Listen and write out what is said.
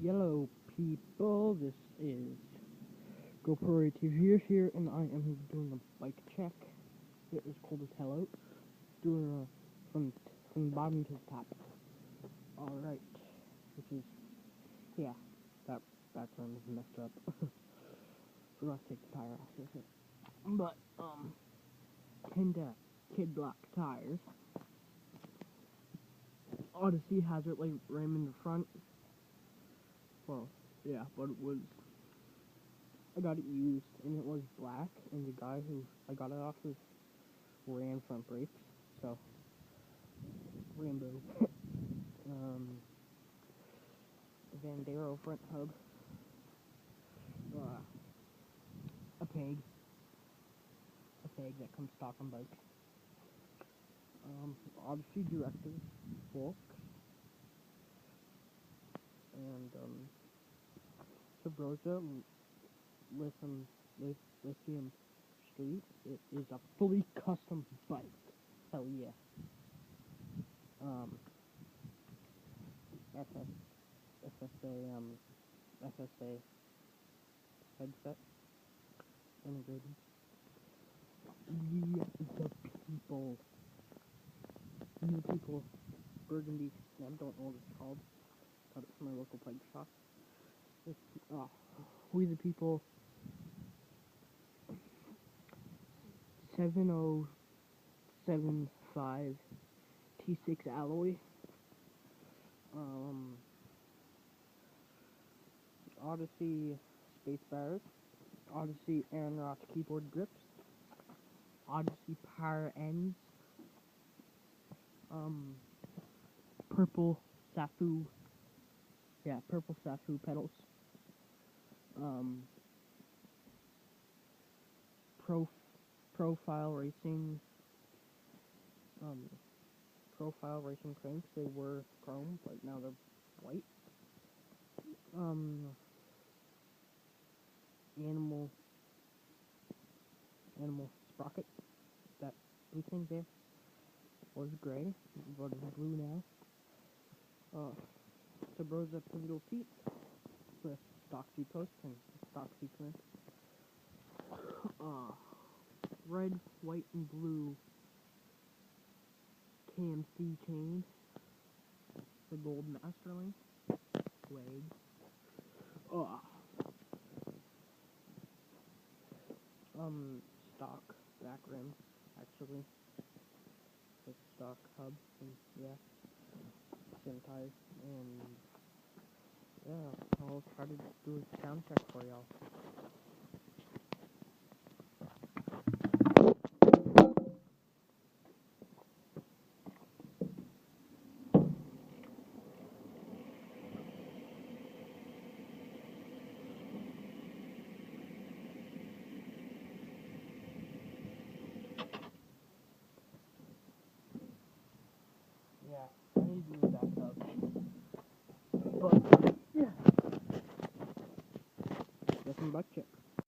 Hello, people. This is GoPro TV here, and I am doing a bike check. It is cold as hell out. Doing from the bottom to the top. All right, which is that background is messed up. Forgot to take the tire off with it. But Honda Kid Block tires. Odyssey has it like rim in the front. Well, yeah, but I got it used, and it was black, and the guy who I got it off of ran front brakes, so Rainbow. Vandero front hub, a peg that comes stock on bikes. Odyssey directive forks, and Sabrosa Lithium Street. It is a fully custom bike. Hell yeah. FSA headset integrated. We the people, Burgundy. I don't know what it's called. Got it from my local bike shop. We the people. 7075 T6 alloy. Odyssey space bars. Odyssey Aeronrock keyboard grips. Odyssey power ends. Purple Safu pedals. Profile racing cranks. They were chrome, but now they're white. Animal sprocket. That blue thing there was gray, but it's blue now. Sabrosa pivotal seat with stock G-post and stock sequence. Red, white, and blue KMC chain. The gold Masterlink. Swag. Stock back rim, actually. With stock hub, and sanitized, and I'll try to do a sound check for y'all. I need to move that up. But